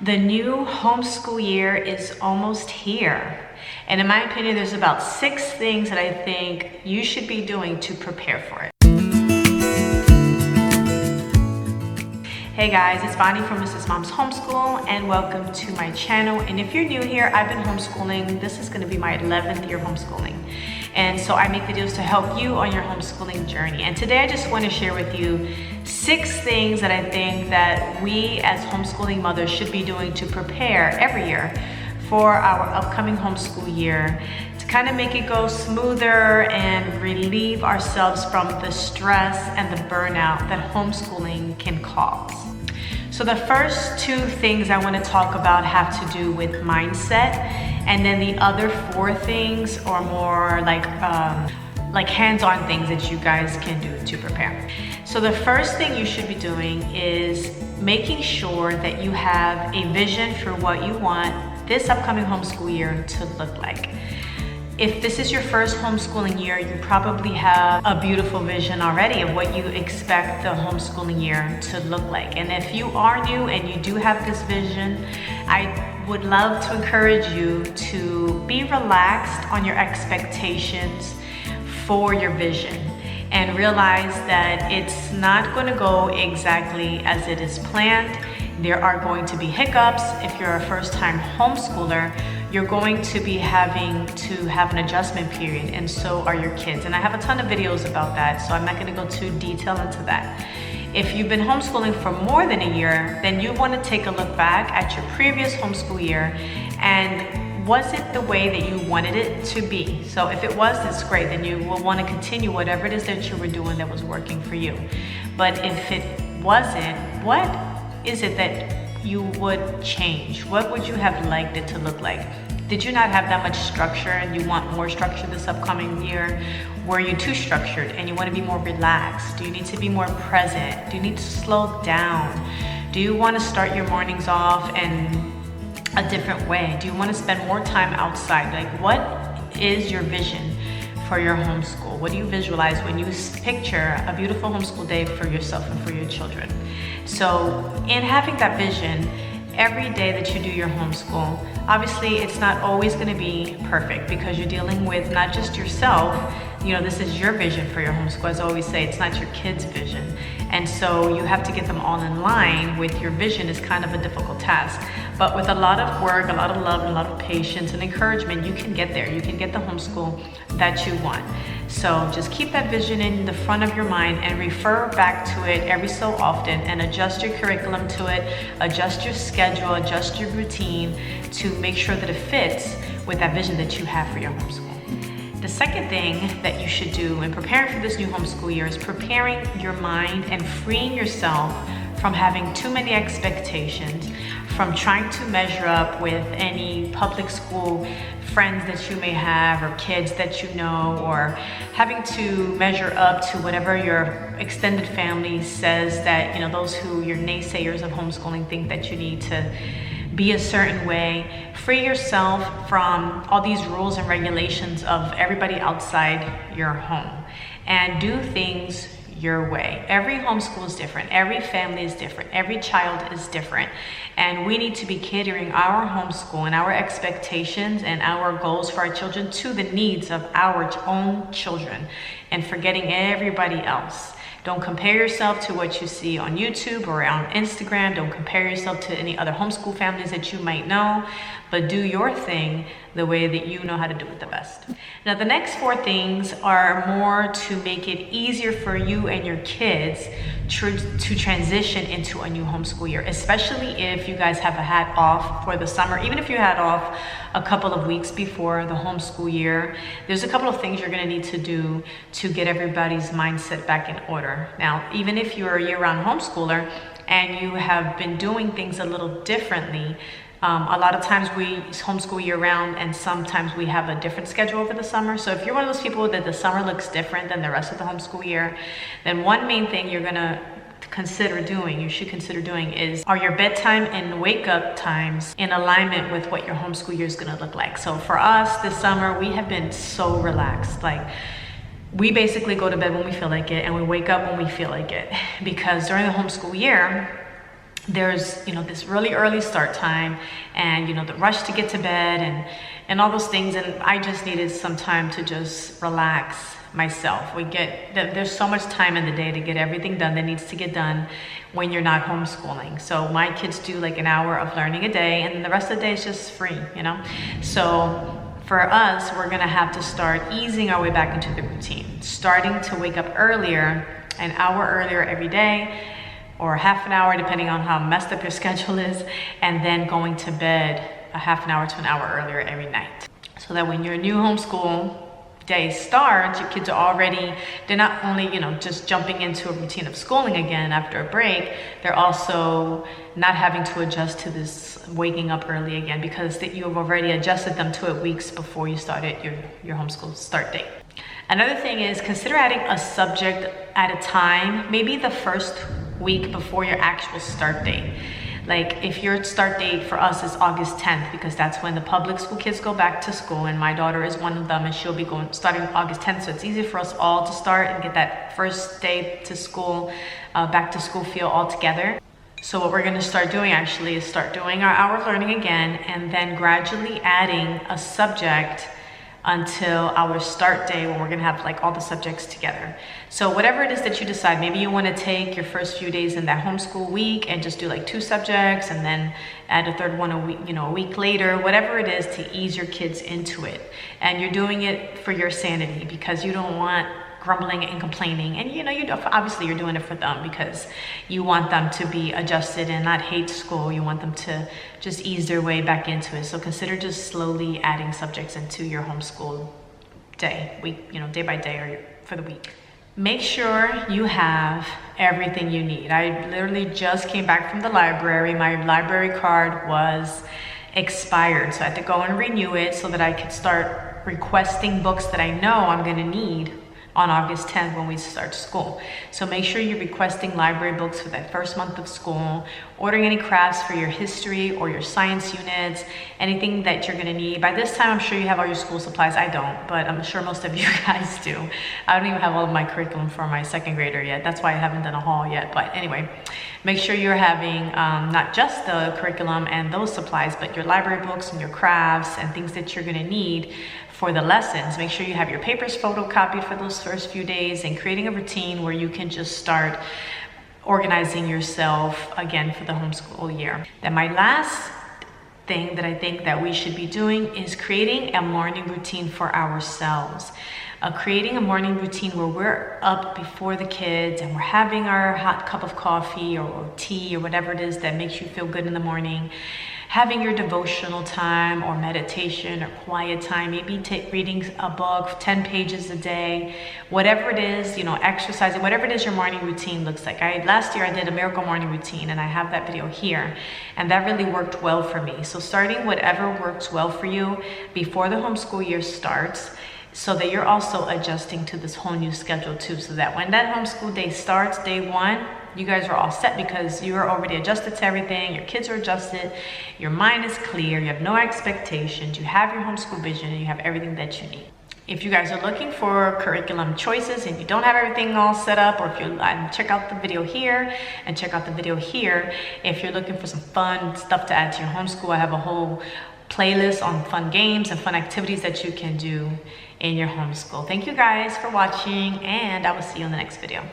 The new homeschool year is almost here. And in my opinion, there's about 6 things that I think you should be doing to prepare for it. Hey guys, it's Bonnie from Mrs. Mom's Homeschool and welcome to my channel. And if you're new here, I've been homeschooling. This is gonna be my 11th year homeschooling. And so I make videos to help you on your homeschooling journey. And today I just wanna share with you 6 things that I think that we as homeschooling mothers should be doing to prepare every year for our upcoming homeschool year, to kind of make it go smoother and relieve ourselves from the stress and the burnout that homeschooling can cause. So the first 2 things I want to talk about have to do with mindset, and then the other 4 things are more like hands-on things that you guys can do to prepare. So the first thing you should be doing is making sure that you have a vision for what you want this upcoming homeschool year to look like. If this is your first homeschooling year, you probably have a beautiful vision already of what you expect the homeschooling year to look like. And if you are new and you do have this vision, I would love to encourage you to be relaxed on your expectations for your vision and realize that it's not going to go exactly as it is planned. There are going to be hiccups. If you're a first-time homeschooler, you're going to be having to have an adjustment period, and so are your kids. And I have a ton of videos about that, so I'm not going to go too detailed into that. If you've been homeschooling for more than a year, then you want to take a look back at your previous homeschool year and was it the way that you wanted it to be? So if it was, that's great. Then you will want to continue whatever it is that you were doing that was working for you. But if it wasn't, what is it that you would change? What would you have liked it to look like? Did you not have that much structure and you want more structure this upcoming year? Were you too structured and you want to be more relaxed? Do you need to be more present? Do you need to slow down? Do you want to start your mornings off in a different way? Do you want to spend more time outside? Like, what is your vision for your homeschool? What do you visualize when you picture a beautiful homeschool day for yourself and for your children? So in having that vision, every day that you do your homeschool, obviously it's not always going to be perfect because you're dealing with not just yourself. You know, this is your vision for your homeschool. As I always say, it's not your kids' vision. And so you have to get them all in line with your vision. Is kind of a difficult task. But with a lot of work, a lot of love, and a lot of patience and encouragement, you can get there. You can get the homeschool that you want. So just keep that vision in the front of your mind and refer back to it every so often and adjust your curriculum to it, adjust your schedule, adjust your routine to make sure that it fits with that vision that you have for your homeschool. The second thing that you should do in preparing for this new homeschool year is preparing your mind and freeing yourself from having too many expectations, from trying to measure up with any public school friends that you may have or kids that you know, or having to measure up to whatever your extended family says that, you know, those who your naysayers of homeschooling think that you need to be a certain way. Free yourself from all these rules and regulations of everybody outside your home and do things your way. Every homeschool is different. Every family is different. Every child is different. And we need to be catering our homeschool and our expectations and our goals for our children to the needs of our own children and forgetting everybody else. Don't compare yourself to what you see on YouTube or on Instagram. Don't compare yourself to any other homeschool families that you might know, but do your thing the way that you know how to do it the best. Now, the next 4 things are more to make it easier for you and your kids to transition into a new homeschool year, especially if you guys have had off for the summer. Even if you had off a couple of weeks before the homeschool year, there's a couple of things you're gonna need to do to get everybody's mindset back in order. Now, even if you're a year-round homeschooler and you have been doing things a little differently, a lot of times we homeschool year-round and sometimes we have a different schedule over the summer. So if you're one of those people that the summer looks different than the rest of the homeschool year, then one main thing you're gonna you should consider doing is, are your bedtime and wake up times in alignment with what your homeschool year is gonna look like? So for us this summer, we have been so relaxed. Like, we basically go to bed when we feel like it and we wake up when we feel like it, because during the homeschool year, there's, you know, this really early start time and, you know, the rush to get to bed and all those things. And I just needed some time to just relax myself. There's so much time in the day to get everything done that needs to get done when you're not homeschooling. So my kids do like an hour of learning a day, and the rest of the day is just free, you know? So for us, we're gonna have to start easing our way back into the routine, starting to wake up earlier, an hour earlier every day, or half an hour, depending on how messed up your schedule is, and then going to bed a half an hour to an hour earlier every night. So that when your new homeschool day starts, your kids are already, they're not only, you know, just jumping into a routine of schooling again after a break, they're also not having to adjust to this waking up early again, because you've already adjusted them to it weeks before you started your homeschool start date. Another thing is, consider adding a subject at a time, maybe the first week before your actual start date. Like if your start date for us is August 10th, because that's when the public school kids go back to school, and my daughter is one of them, and she'll be starting August 10th. So it's easy for us all to start and get that first day to school, back to school feel all together. So what we're going to start doing actually is start doing our hour of learning again, and then gradually adding a subject until our start day, when we're gonna have like all the subjects together. So whatever it is that you decide, maybe you wanna take your first few days in that homeschool week and just do like 2 subjects and then add a third one a week, you know, a week later, whatever it is to ease your kids into it. And you're doing it for your sanity, because you don't want grumbling and complaining, and you know, obviously you're doing it for them because you want them to be adjusted and not hate school. You want them to just ease their way back into it. So consider just slowly adding subjects into your homeschool day, week, you know, day by day or for the week. Make sure you have everything you need. I literally just came back from the library. My library card was expired, so I had to go and renew it so that I could start requesting books that I know I'm gonna need on August 10th when we start school. So make sure you're requesting library books for that first month of school, ordering any crafts for your history or your science units, anything that you're gonna need. By this time, I'm sure you have all your school supplies. I don't, but I'm sure most of you guys do. I don't even have all of my curriculum for my second grader yet. That's why I haven't done a haul yet. But anyway, make sure you're having not just the curriculum and those supplies, but your library books and your crafts and things that you're gonna need for the lessons. Make sure you have your papers photocopied for those first few days, and creating a routine where you can just start organizing yourself again for the homeschool year. Then my last thing that I think that we should be doing is creating a morning routine for ourselves. Creating a morning routine where we're up before the kids and we're having our hot cup of coffee or tea or whatever it is that makes you feel good in the morning. Having your devotional time or meditation or quiet time, maybe reading a book, 10 pages a day, whatever it is, you know, exercising, whatever it is your morning routine looks like. Last year I did a miracle morning routine, and I have that video here, and that really worked well for me. So starting whatever works well for you before the homeschool year starts, so that you're also adjusting to this whole new schedule too, so that when that homeschool day starts, day 1, you guys are all set because you're already adjusted to everything, your kids are adjusted, your mind is clear, you have no expectations, you have your homeschool vision, and you have everything that you need. If you guys are looking for curriculum choices and you don't have everything all set up, or if you're, check out the video here and check out the video here. If you're looking for some fun stuff to add to your homeschool, I have a whole playlist on fun games and fun activities that you can do in your homeschool. Thank you guys for watching, and I will see you in the next video.